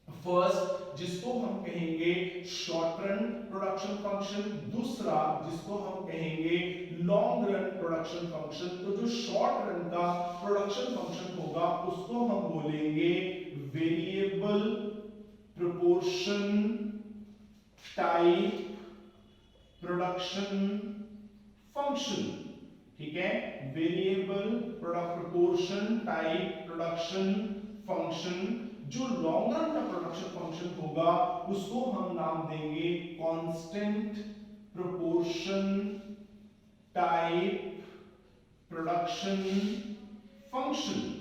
फर्स्ट जिसको हम कहेंगे शॉर्ट रन प्रोडक्शन फंक्शन, दूसरा जिसको हम कहेंगे लॉन्ग रन प्रोडक्शन फंक्शन। तो जो शॉर्ट रन का प्रोडक्शन फंक्शन होगा उसको हम बोलेंगे variable proportion type production function. ठीक है, variable proportion type production function. जो लॉन्ग रन का प्रोडक्शन फंक्शन होगा उसको हम नाम देंगे constant proportion type production function.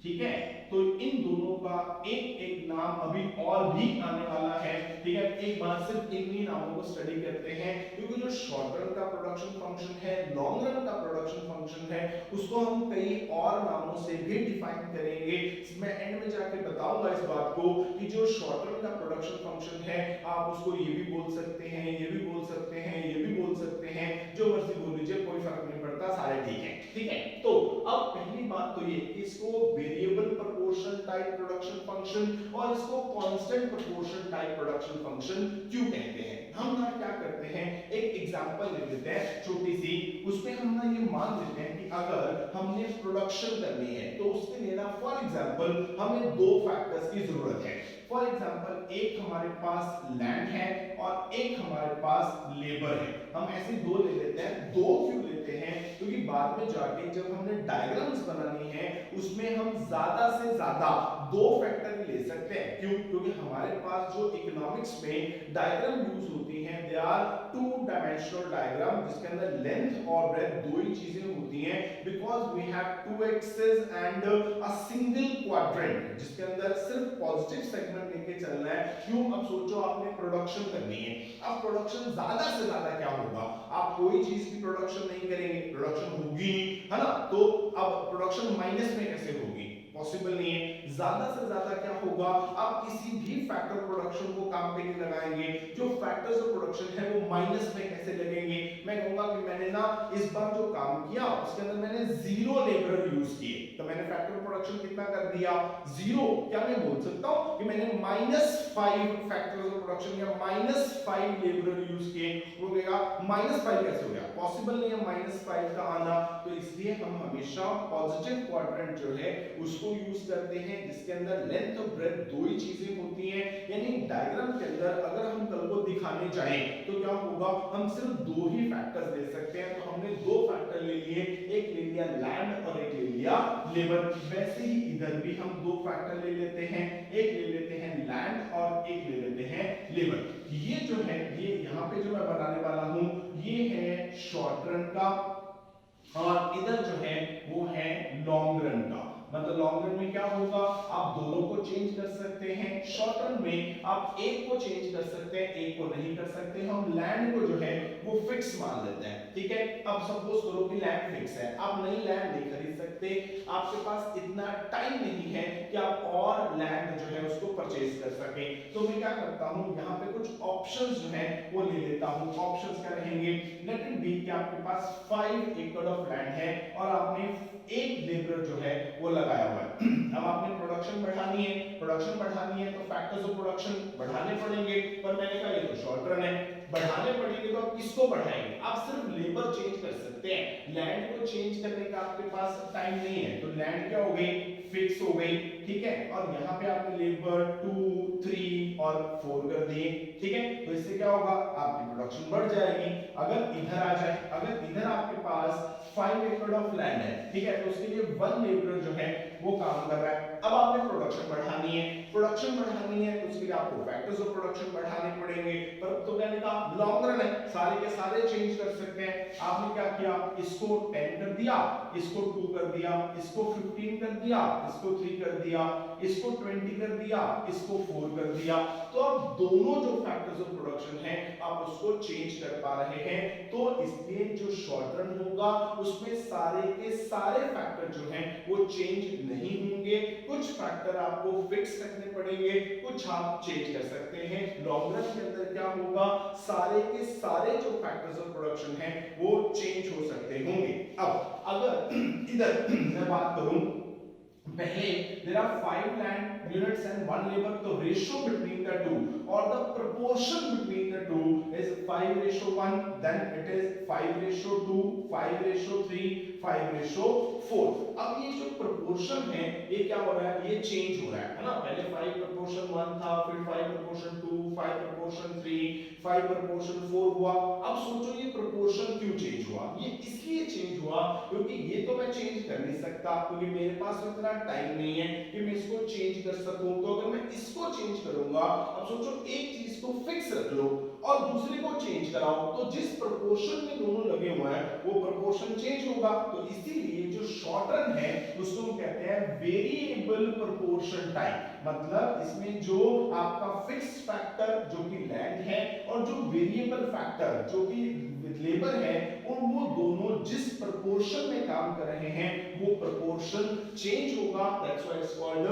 ठीक है, तो इन दोनों का एक एक नाम अभी और भी आने वाला है। ठीक है, एक बार सिर्फ इन्हीं नामों को स्टडी करते हैं क्योंकि जो शॉर्ट रन का प्रोडक्शन फंक्शन है, लॉन्ग रन का प्रोडक्शन फंक्शन है, उसको हम कई और नामों से भी डिफाइन करेंगे। मैं एंड में जाके बताऊंगा इस बात को कि जो शॉर्ट रन का प्रोडक्शन फंक्शन है आप उसको ये भी बोल सकते हैं, ये भी बोल सकते हैं, ये भी बोल सकते हैं, जो मर्जी बोल लीजिए, कोई फर्क नहीं पड़ता, सारे ठीक है। ठीक है, तो अब पहली बात तो ये इसको variable proportion type production function और इसको constant proportion type production function क्यों कहते हैं। हम ना क्या करते हैं, एक एग्जांपल ले लेते हैं छोटी सी, उसमें हम ना ये मान लेते हैं कि अगर हमने प्रोडक्शन करनी है तो उसके लिए ना फॉर एग्जांपल हमें 2 फैक्टर्स की जरूरत है। फॉर एग्जांपल एक हमारे पास लैंड है और एक हमारे पास लेबर है। हम ऐसे 2 ले लेते हैं। 2 क्यों लेते हैं, क्योंकि बाद में जाके जब हमने डायग्राम्स बनानी है उसमें हम ज्यादा से ज्यादा 2 फैक्टर ही ले सकते हैं। क्यों, क्योंकि हमारे पास जो इकोनॉमिक्स में डायग्राम यूज होती हैं दे आर 2 डायमेंशनल डायग्राम जिसके अंदर लेंथ और ब्रेथ 2 ही चीजें होती हैं because we have 2 axes and a single quadrant जिसके अंदर सिर्फ पॉजिटिव सेगमेंट लेके चलना है। क्यों, अब सोचो आपने प्रोडक्शन करनी है, अब प्रोडक्शन ज्यादा से ज्यादा क्या होगा, आप कोई चीज की प्रोडक्शन नहीं करेंगे, प्रोडक्शन होगी नहीं, है ना, तो अब प्रोडक्शन माइनस में कैसे होगी, पॉसिबल नहीं है। ज्यादा से ज्यादा क्या होगा, आप किसी भी फैक्टर प्रोडक्शन को काम पे नहीं लगाएंगे। जो फैक्टर्स ऑफ प्रोडक्शन है वो माइनस में कैसे लगेंगे, मैं कहूंगा कि मैंने ना इस बार जो काम किया उसके अंदर मैंने 0 लेबर यूज किए, तो मैंने फैक्टर प्रोडक्शन कितना कर दिया, 0। क्या मैं बोल सकता हूं कि मैंने -5 फैक्टर्स ऑफ प्रोडक्शन या -5 लेबर यूज किए? वो कहेगा -5 कैसे हो गया, पॉसिबल नहीं है -5 का आना। तो इसलिए हम हमेशा पॉजिटिव क्वाड्रेंट जो है उसको यूज करते हैं जिसके अंदर लेंथ और ब्रेथ दो ही चीजें होती हैं। यानी डायग्राम के अंदर अगर हम कल को दिखाने जाएं तो क्या होगा, हम सिर्फ दो ही फैक्टर्स ले सकते हैं। तो हमने दो फैक्टर ले लिए, एक ले लिया लैंड और एक ले लिया लेबर। वैसे ही इधर भी हम दो फैक्टर ले लेते हैं, एक ले लेते हैं लैंड और एक ले लेते हैं लेबर। ये जो है, ये यहाँ पे जो मैं बनाने वाला हूं ये है शॉर्ट रन का, और इधर जो है वो है लॉन्ग रन का। मतलब लॉन्ग रन में क्या होगा, आप दोनों को चेंज कर सकते हैं। शॉर्ट रन में आप एक को चेंज कर सकते हैं, एक को नहीं कर सकते। हम लैंड को जो है वो फिक्स मान लेते हैं, ठीक है। अब सपोज करो कि लैंड फिक्स है, आप नई लैंड नहीं खरीद सकते, आपके पास इतना टाइम नहीं है कि आप और लैंड जो है उसको परचेज कर सके। तो मैं क्या करता हूं, यहाँ पे कुछ ऑप्शंस जो है वो ले लेता हूं। ऑप्शंस क्या रहेंगे, लेट इट बी कि आपके पास 5 एकड़ ऑफ लैंड है और आपने एक लेबर जो है वो लगाया हुआ है। अब आपने प्रोडक्शन बढ़ानी है, प्रोडक्शन बढ़ानी है तो फैक्टर्स ऑफ प्रोडक्शन बढ़ाने पड़ेंगे। पर मैंने कहा ये तो शॉर्ट रन है, बढ़ाने पड़ेंगे तो आप किसको बढ़ाएंगे, आप सिर्फ लेबर चेंज कर सकते हैं। लैंड को चेंज करने का आपके पास टाइम नहीं है, तो लैंड क्या हो गई, फिक्स हो गई, ठीक है। और यहाँ पे आपने लेबर 2, 3 और 4 कर दिए, ठीक है। तो इससे क्या होगा, आपकी प्रोडक्शन बढ़ जाएगी। अगर इधर आ जाए, अगर इधर आपके पास 5 एकड़ ऑफ लैंड है, ठीक है, तो उसके लिए 1 लेबर जो है वो काम कर रहा है। अब आपने प्रोडक्शन बढ़ानी है, प्रोडक्शन बढ़ानी है तो उसके लिए आपको फैक्टर्स ऑफ प्रोडक्शन बढ़ाने पड़ेंगे। पर तो मैंने कहा लॉन्ग रन है, सारे के सारे चेंज कर सकते हैं। आपने क्या किया, इसको 10 कर दिया, इसको 2 कर दिया, इसको 15 कर दिया, इसको 3 कर दिया, इसको 20 कर दिया, इसको 4 कर दिया। तो अब दोनों जो फैक्टर्स ऑफ प्रोडक्शन है आप उसको चेंज कर पा रहे हैं। तो इसलिए जो शॉर्ट रन होगा उसमें सारे के सारे फैक्टर जो हैं वो चेंज नहीं होंगे। कुछ फैक्टर आपको फिक्स रखने पड़ेंगे, कुछ आप चेंज कर सकते हैं। लॉन्ग रन के अंदर क्या होगा, सारे के सारे जो फैक्टर्स ऑफ प्रोडक्शन हैं वो चेंज हो सकते होंगे। अब अगर इधर मैं बात करूं, पहले there are 5 land units and 1 labor, the ratio between the two or the proportion between the two is 5:1, then it is 5:2, 5:3, 5:4। अब ये जो proportion है ये क्या हो रहा है, ये चेंज हो रहा है ना। पहले 5:1 था, फिर 5:2, 5:3, 5:4 हुआ। अब सोचो ये proportion क्यों चेंज हुआ, ये इसलिए चेंज हुआ क्योंकि ये तो मैं चेंज कर नहीं सकता क्योंकि मेरे पास इतना टाइम नहीं है कि मैं इसको चेंज कर सकूं। तो अगर मैं इसको चेंज करूंगा, अब सोचो एक चीज को फिक्स रख लो और दूसरे को चेंज कराओ, तो जिस प्रोपोर्शन में दोनों लगे हुए हैं वो प्रोपोर्शन चेंज होगा। तो इसीलिए जो शॉर्ट रन है उसको हम कहते हैं वेरिएबल प्रोपोर्शन टाइप। मतलब इसमें जो आपका फिक्स फैक्टर जो कि लैंड है और जो वेरिएबल फैक्टर जो कि लेबर है, और वो दोनों जिस प्रोपोर्शन में काम कर रहे हैं वो प्रोपोर्शन चेंज होगा। That's why it's called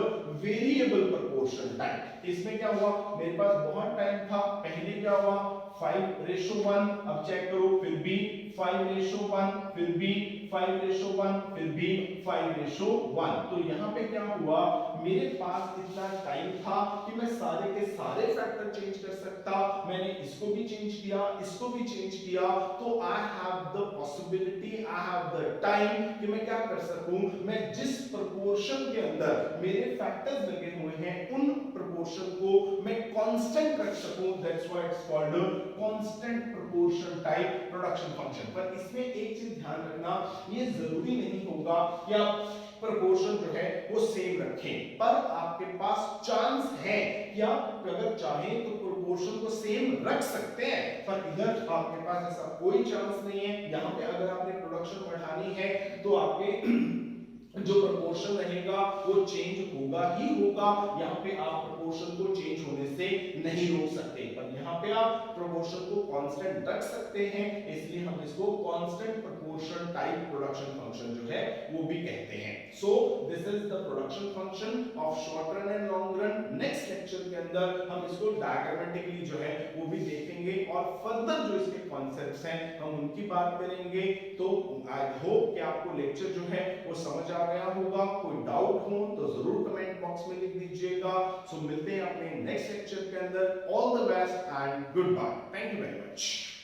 variable proportion type. इसमें क्या हुआ, मेरे पास बहुत टाइम था, पहले क्या हुआ 5:1, अब चेक करो फिर भी 5:1, फिर भी 5:1, फिर भी 5:1। तो यहाँ पे क्या हुआ, मेरे पास इतना टाइम था कि मैं सारे के सारे फैक्टर चेंज कर सकता। मैंने इसको भी चेंज किया, इसको भी चेंज किया, तो I have the possibility, I have the time कि मैं क्या कर सकूं, मैं जिस प्रोपोर्शन के अंदर मेरे फैक्टर्स लगे हुए हैं उन प्रोपोर्शन को मैं कांस्टेंट रख सकूं। That's why it's called constant proportion type production function. पर इसमें एक चीज ध्यान रखना, ये जरूरी नहीं होगा कि आप प्रोपोर्शन जो है वो सेम रखें, पर आपके पास चांस है कि आप अगर चाहें तो प्रोपोर्शन को सेम रख सकते हैं। पर इधर आपके पास ऐसा कोई चांस नहीं है। यहाँ पे अगर आपने प्रोडक्शन बढ़ानी है तो आपके जो प्रोपोर्शन रहेगा वो चेंज होगा ही होगा। यहाँ पे आप प्रोपोर्शन को चेंज होने से नहीं रोक सकते, पर यहाँ पे आप प्रोपोर्शन को कांस्टेंट रख सकते हैं, इसलिए हम इसको constant proportion type production function जो है वो भी कहते हैं। So this is the production function of short run and long run. Next lecture के अंदर हम इसको डायग्रामेटिकली जो है वो भी देखेंगे और फर्दर जो इसके कॉन्सेप्ट्स हैं हम उनकी बात करेंगे। तो आई होप कि आपको लेक्चर जो है वो समझ आ गया होगा। कोई डाउट हो तो जरूर कमेंट बॉक्स में लिख दीजिएगा। सो मिलते हैं अपने नेक्स्ट लेक्चर के अंदर। All the best and goodbye. Thank you very much.